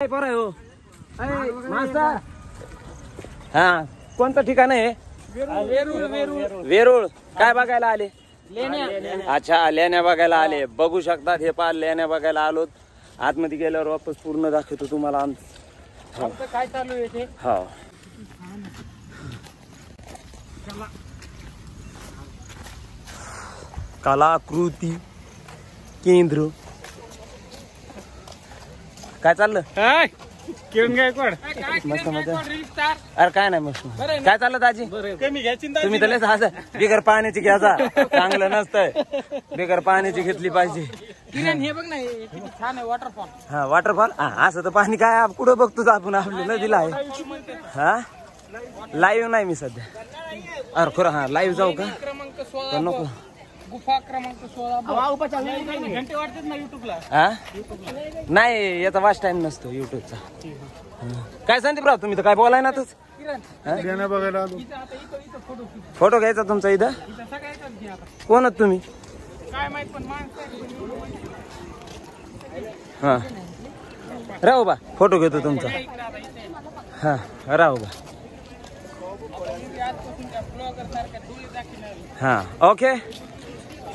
हो मास्तर हा कोणतं ठिकाण आहे? वेरूळ. काय बघायला आले? अच्छा लेण्या बघायला आले. बघू शकतात हे पार लेण्या बघायला आलोत. आतमध्ये गेल्यावर वापस पूर्ण दाखवतो तुम्हाला आमचं काय चालू आहे ते. हो कलाकृती केंद्र. काय चाललं? किरण गायकवाड मस्त मजा. अरे काय नाही मस्त. काय चाललं दाजी? कमी घ्यायची तुम्ही तर बिगर पाण्याची घ्यायचा चांगलं नसतंय. बिगर पाण्याची घेतली पाहिजे. किरण हे बघ ना किती छान आहे वॉटरफॉल. हा वॉटरफॉल. असं तर पाणी काय कुठं बघतोच आपण आपलं नदीला आहे. हा लाईव्ह नाही मी सध्या. अरे खरं हा लाईव्ह जाऊ का? क्रमांक नको. गुफा क्रमांक 16 घंटे वाटतात ना युट्यूबला. हा नाही याचा वाच टाइम नसतो युट्यूबचा. काय संदीपराव तुम्ही तर काय बोलाय ना तूच. बघायला फोटो घ्यायचा तुमचा इथं. कोण आहात तुम्ही? काय माहित पण हा राहू बा फोटो घेतो तुमचा. हा राहू बा. हा ओके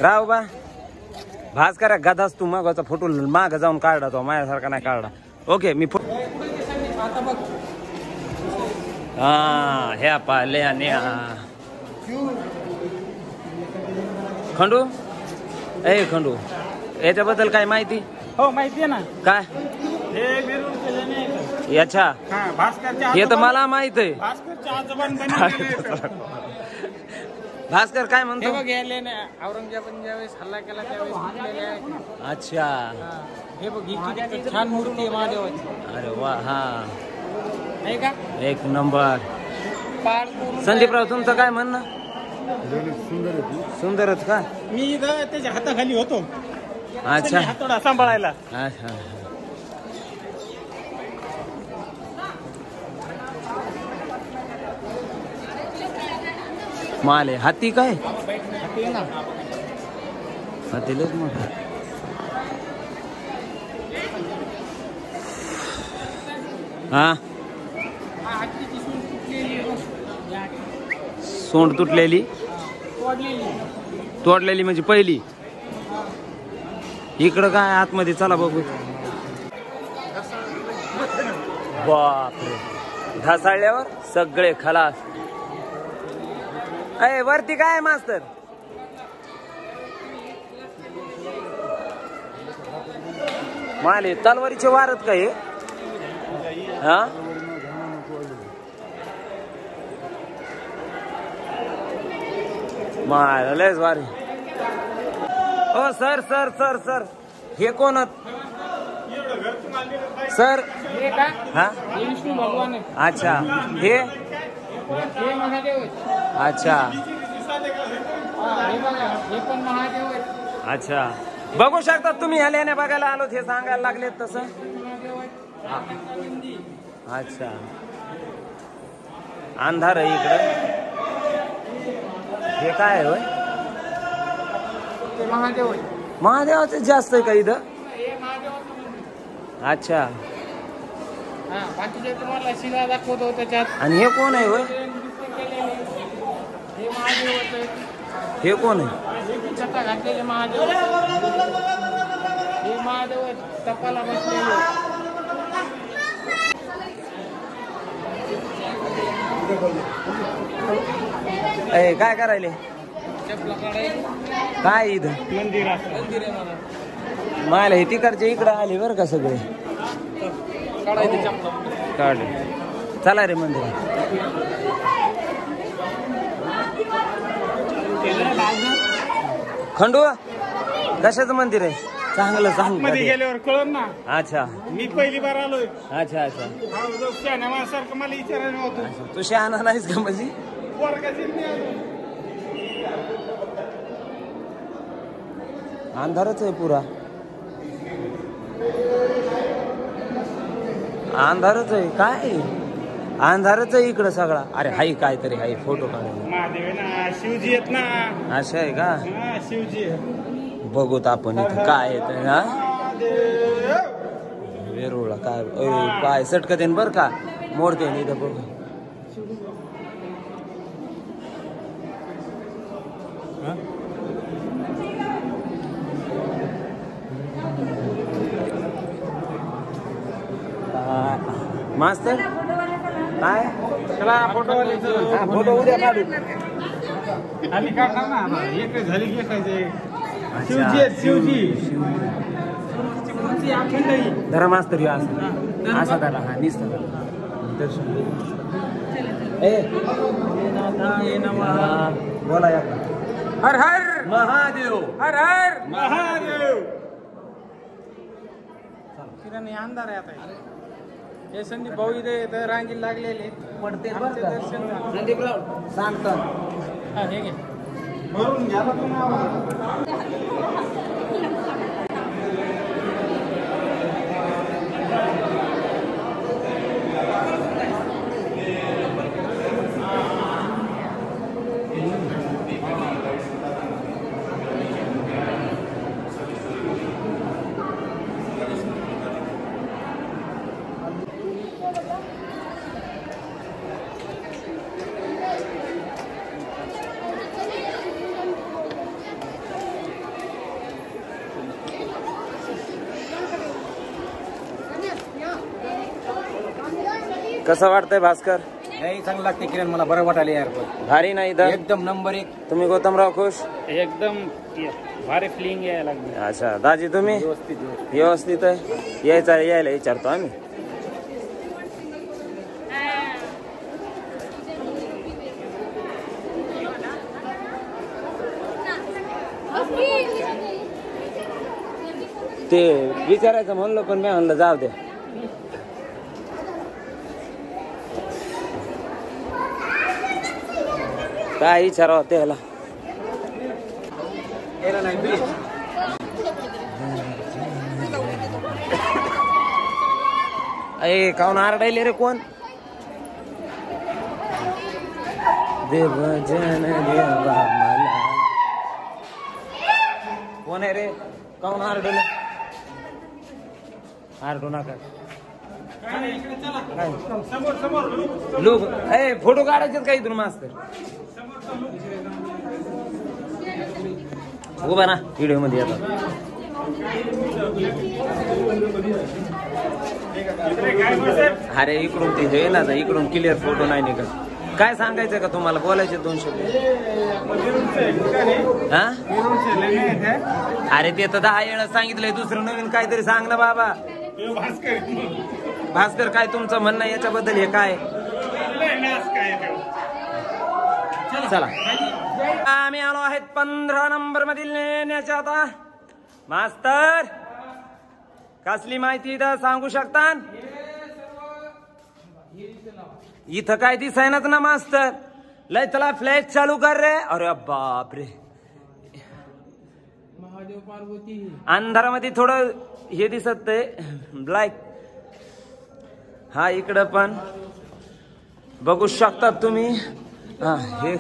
राहू बा. भास करा गदास तू मागाचा फोटो माग जाऊन काढला तो माझ्यासारखा नाही काढला. ओके मी हा ह्या पाले आणि खंडू ए खंडू याच्याबद्दल काय माहिती? हो माहिती आहे ना. काय हे वेरूळ केलं नाही याच्या भास्करच्या हे तर मला माहित आहे. भास्करच्या आजोबांनी भास्कर काय म्हणतो? हे बघ गेले ना औरंगजेबाने ज्यावेळेस हल्ला केला त्यावेळेस. अच्छा हे बघ ही किती छान मूर्ती आहे महादेवाची. अरे वा. हा नाही का एक नंबर. पार संदीपराव तुमचं काय म्हणणं? सुंदरच का? मी इथं त्याच्या हाताखाली होतो. अच्छा हातोडा सांभाळायला. अच्छा माले हाती काय? हातीलाच मोठा. हा सोंड तुटलेली तोडलेली म्हणजे पहिली. इकडं काय आतमध्ये चला बघू. बापरे ढासाळल्यावर सगळे खलास. अय वरती काय मास्तर? माले तलवारीचे वारत काय? हा माल लयच वारी. ओ सर सर सर सर हे कोण सर? हे का? हा विष्णू भगवान आहे. अच्छा हे महादेव आहे. अच्छा हे बघा हे पण महादेव आहे. अच्छा बघू शकता तुम्ही ह्या लेण्या बघायला आलोत हे सांगायला लागलेत तसं. अच्छा अंधार आहे इकडं. हे काय आहे होय? ते महादेव आहे. महादेवाचं जास्त आहे का इथं? हे महादेवाचं. अच्छा बाकीचे तुम्हाला शिला दाखवतो त्याच्यात. आणि हे कोण आहे होय? हे महादेव होते. हे कोण आहे? छटा घातलेले महादेव. हे महादेव तपाला बसलेले. ए काय करायले? काय इथं मंदिर आहे मला. मायला हे तिकडचे इकडं आले बरं का सगळे. काढायचे चपला काढले. चला रे मंदिरात. खंडू कशाचं मंदिर आहे? चांगलं चांगलं मध्ये गेल्यावर कळलं ना. अच्छा मी पहिली बार आलोय. अच्छा अच्छा सारखं मला विचारायला नव्हतं. तू शहाणा नाहीस का म्हणजे? अंधारच आहे पुरा. अंधारच आहे काय? अंधारच आहे इकडं सगळा. अरे हाय काहीतरी हाय फोटो काढायला. महादेव ना शिवजी आहेत ना. असं आहे का? शिवजी बघूत आपण इथं काय येत. हा वेरूळला काय पाय सटकते बर का मोडते नाही तर बघ मास्तर काय चला फोटो फोटो उद्या काढू आम्ही काढणार ना एक झाली की काय धरा मास्तर या असा धरा हा निसता दर्शन बोला या हर हर महादेव हर हर महादेव किराणे अंधार आहे आता हे संदीप भाऊ इथे रांगीला लागलेले पडते दर्शन झालं. सांगतो हा हे घे भरून घ्या ना तुम्ही कसं वाटतंय भास्कर नाही चांगलं लागते किरण मला बरं वाटायला यार भारी नाही तर एकदम नंबर 1 तुम्ही गौतमराव खुश एकदम भारी फिलिंग यायला लागली अच्छा दाजी तुम्ही व्यवस्थित आहे यायला विचारतो आम्ही ते विचारायचं म्हणलं पण मी म्हणलं जाऊ दे काय विचारावं त्याला अरे काऊन आरडायले रे कोण देव जन देवा मला कोण आहे रे काऊन आरडलं आरडू नका लोक ए फोटो काढायचे का इथून मास्तर उभा ना व्हिडिओ मध्ये येतात अरे इकडून ते हे ना इकडून क्लिअर फोटो नाही निघत काय सांगायचं का तुम्हाला बोलायचे 2 शब्द हा अरे ते तर 10 वेळा सांगितलंय दुसरं नवीन काहीतरी सांग ना बाबा भास्कर काय तुमचं म्हणणं याच्याबद्दल हे काय चला आम्ही आलो आहेत 15 नंबर मधील लेण्याच्या आता मास्तर कसली माहिती इथं सांगू शकता इथं काय दिसायनाच ना मास्तर लय चला फ्लॅश चालू कर रे अरे बाप रे महादेव पार्वती अंधारामध्ये थोडं हे दिसत ब्लॅक हा इकडं पण बघू शकतात तुम्ही हा हे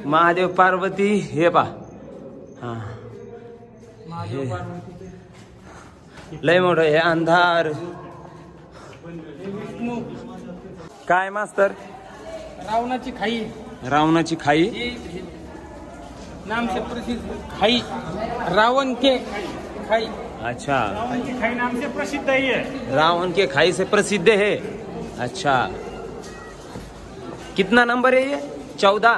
महादेव पार्वती हे पा हा महादेव पार्वती लय मोठं हे अंधार काय मास्तर रावणाची खाई रावणाची खाई नाम से प्रसिद्ध खाई रावण के खाई अच्छा खाई नाम से प्रसिद्ध है रावण के खाई से प्रसिद्ध है अच्छा कितना नंबर है ये 14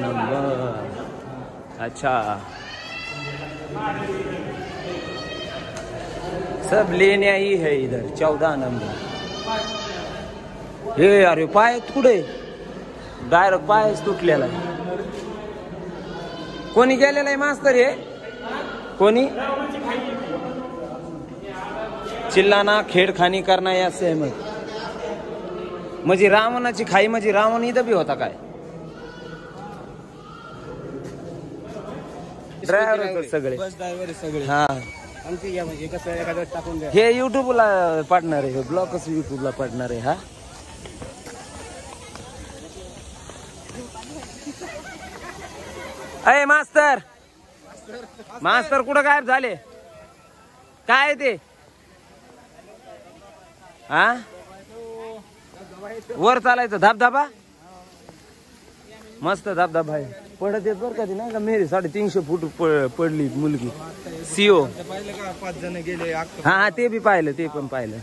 नंबर अच्छा सब लेण्या ही है इधर 14 नंबर हे अरे पाय कुठे डायरेक्ट पायच तुटलेला आहे कोणी गेलेला आहे मास्तर हे कोणी चिल्लाना खेडखानी करना या सहमत म्हणजे रावणाची खाई म्हणजे रावण इथं बी होता काय ड्रायव्हर सगळे बस ड्रायव्हर सगळे हा आमची या म्हणजे कसं एखादं टाकून द्या हे युट्यूबला पडणार आहे ब्लॉगच युट्यूबला पडणार आहे हा अय मास्तर मास्तर कुठं गायब झाले काय ते हा वर चालायचं धबधबा मस्त धबधबा आहे पडत येत बरं का ती नाही का मेरी 350 फूट पडली मुलगी सीओ पाहिलं का 5 जण गेले हा ते बी पाहिलं ते पण पाहिलं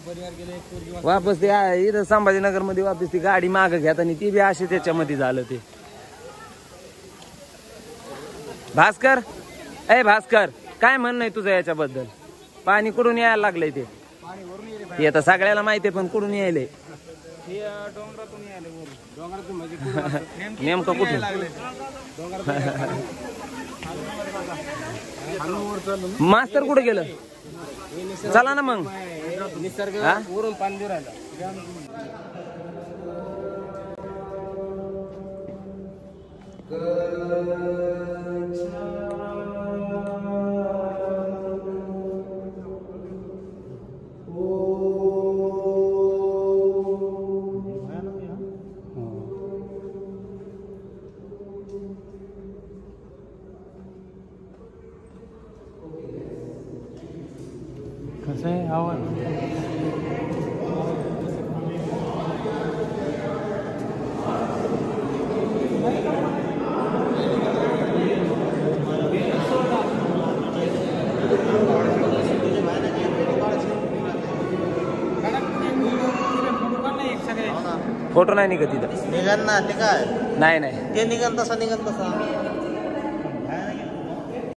परिवार गेले वापस ते इथं संभाजीनगर मध्ये वापस ती गाडी माग घेत आणि ती बी अशी त्याच्यामध्ये झालं ते भास्कर ए भास्कर काय म्हणणं आहे तुझं याच्याबद्दल पाणी कुठून यायला लागलंय ते हे आता सगळ्याला माहिती आहे पण कुठून यायलंय डोंगरातून यायले डोंगरातून म्हणजे नेमकं कुठून मास्तर कुठे गेलं चला ना मग निसर्ग वरून पाणी राहिलं कसं आहे आवाज फोटो नाही निघत तिथं निघाल ना ते काय नाही ते निघाल तसा